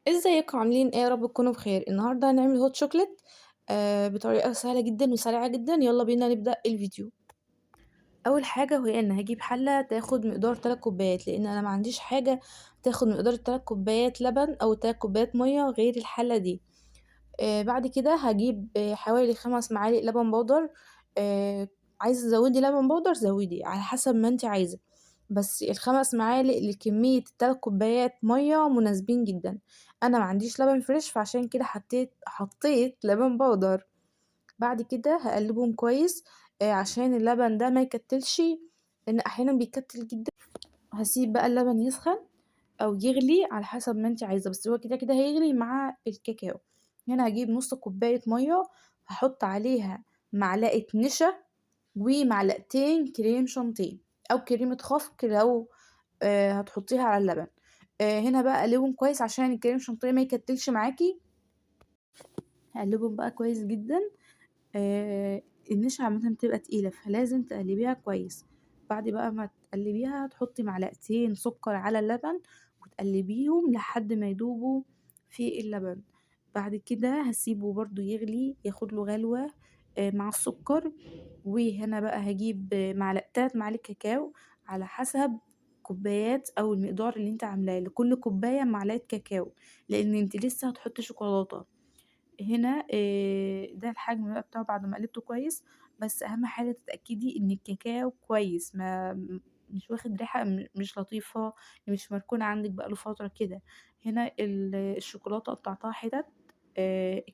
ازيكم عاملين ايه؟ يا رب تكونوا بخير. النهارده هنعمل هوت شوكليت بطريقه سهله جدا وسريعه جدا. يلا بينا نبدا الفيديو. اول حاجه وهي ان هجيب حله تاخد مقدار 3 كوبايات، لان انا ما عنديش حاجه تاخد مقدار 3 كوبايات لبن او 3 كوبايات ميه غير الحله دي. بعد كده هجيب حوالي 5 معالق لبن بودر. عايزه تزودي لبن بودر زودي على حسب ما انت عايزه، بس ال5 معالق لكميه ال3 كوبايات ميه مناسبين جدا. انا ما عنديش لبن فريش فعشان كده حطيت لبن بودر. بعد كده هقلبهم كويس عشان اللبن ده ما يكتلش، لان احيانا بيكتل جدا. هسيب بقى اللبن يسخن او يغلي على حسب ما انت عايزه، بس هو كده كده هيغلي مع الكاكاو. هنا هجيب نص كوبايه ميه، هحط عليها معلقه نشا ومعلقتين كريم شانتيه او كريمه خفق لو هتحطيها على اللبن. هنا بقى اقلبهم كويس عشان الكريم شانتيه ما يكتلش معاكي. هقلبهم بقى كويس جدا. النشا عامة بتبقى تقيلة فلازم تقلبيها كويس. بعد بقى ما تقلبيها تحطي معلقتين سكر على اللبن وتقلبيهم لحد ما يدوبوا في اللبن. بعد كده هسيبه برضو يغلي ياخد له غلوة مع السكر. وهنا بقى هجيب 3 معالق كاكاو على حسب كوبايات او المقدار اللي انت عاملاه، لكل كوباية معلقة كاكاو، لان انت لسه هتحطي شوكولاتة. هنا ده الحجم بقى بتاعه بعد ما قلبته كويس. بس اهم حاجه تتاكدي ان الكاكاو كويس، ما مش واخد ريحه مش لطيفه، مش مركون عندك بقاله فتره كده. هنا الشوكولاته قطعتها حتت،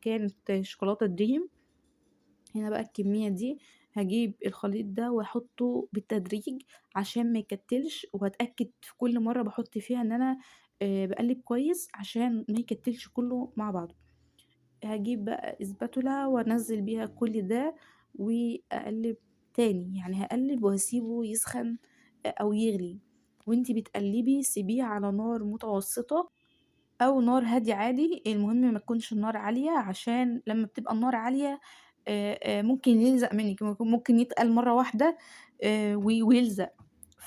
كانت شوكولاته دريم. هنا بقى الكميه دي هجيب الخليط ده واحطه بالتدريج عشان ما يكتلش، وهتاكد في كل مره بحط فيها ان انا بقلب كويس عشان ما يكتلش كله مع بعضه. هجيب بقى اسباتولا وانزل بيها كل ده واقلب تاني، يعني هقلب وهسيبه يسخن او يغلي. وانتي بتقلبي سيبيه على نار متوسطة او نار هادية عادي، المهم ما تكونش النار عالية عشان لما بتبقى النار عالية ممكن يلزق منك، ممكن يتقل مرة واحدة ويلزق.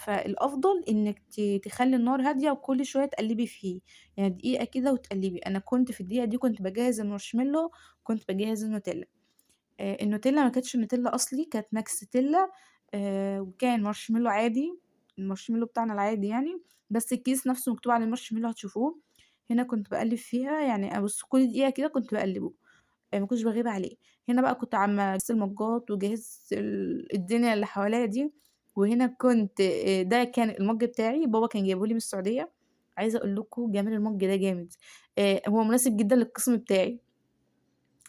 فالافضل انك تخلي النار هاديه وكل شويه تقلبي فيه، يعني دقيقه كده وتقلبي. انا كنت في الدقيقه دي كنت بجهز المارشميلو، كنت بجهز النوتيلا. النوتيلا ما كانتش نوتيلا اصلي، كانت ماكستيلا. وكان مارشميلو عادي، المارشميلو بتاعنا العادي يعني، بس الكيس نفسه مكتوب على المارشميلو هتشوفوه. هنا كنت بقلب فيها، يعني ابص كل دقيقه كده كنت بقلبه، ما كنتش باغيب عليه. هنا بقى كنت عامة أجهز المجات وجهزت الدنيا اللي حواليا دي. وهنا كنت ده كان المج بتاعي، بابا كان جايبه لي من السعودية. عايزة اقول لكم جمال المج ده جامد. هو مناسب جدا للقسم بتاعي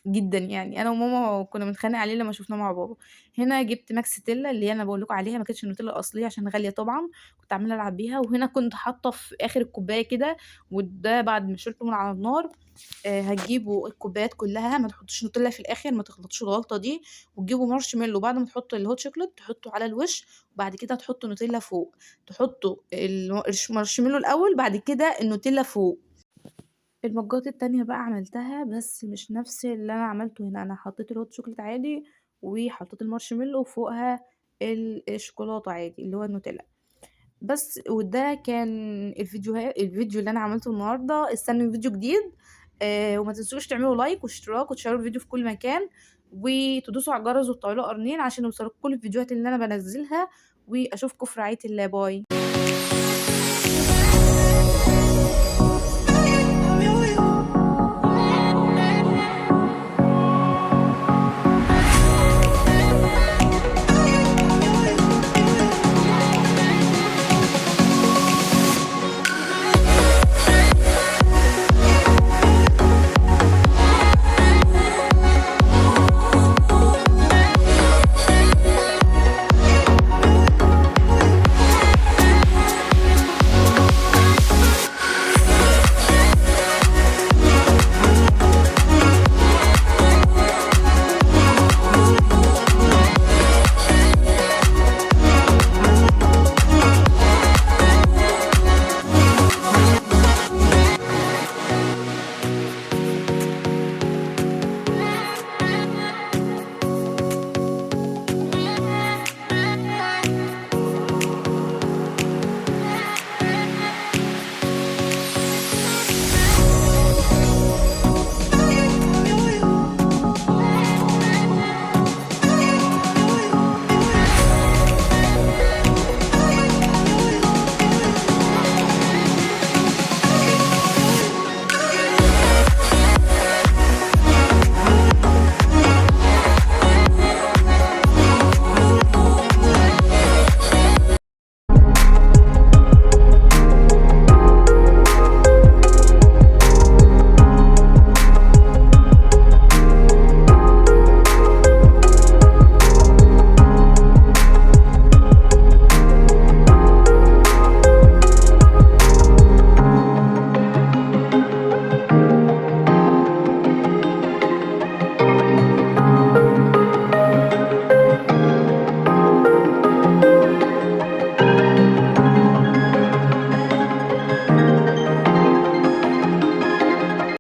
جدًا، يعني أنا وماما كنا بنتخانق عليه لمّا شُفناه مع بابا. هنا جِبت ماكس تِلّا اللي هي أنا باقول لكم عليها، ما كانتش النوتيلا الأصلية عشان غالية طبعًا، كنت عمّالة ألعب بيها. وهنا كنت حاطة في آخر الكوباية كده، وده بعد ما شِلته من على النار. هتجيبوا الكوبايات كلّها، ما تحطوش نوتيلا في الآخر، ما تغلطوش الغلطة دي. وتجيبوا مارشميلو بعد ما تحطوا الhot chocolate تحطوا على الوش، وبعد كده تحطوا نوتيلا فوق. تحطوا مارشميلو الأول، بعد كده النوتيلا فوق. المجات التانية بقى عملتها بس مش نفس اللي أنا عملته هنا. أنا حطيت الهوت شوكليت عادي وحطيت المارشميلو وفوقها الشوكولاتة عادي اللي هو النوتيلا بس. وده كان الفيديو اللي أنا عملته النهاردة. استنوا فيديو جديد. وما تنسوش تعملوا لايك واشتراك وتشيروا الفيديو في كل مكان، وتدوسوا على الجرس وتفعلوا قرنين عشان يوصلكوا كل الفيديوهات اللي أنا بنزلها. وأشوفكم في رعاية الله. باي.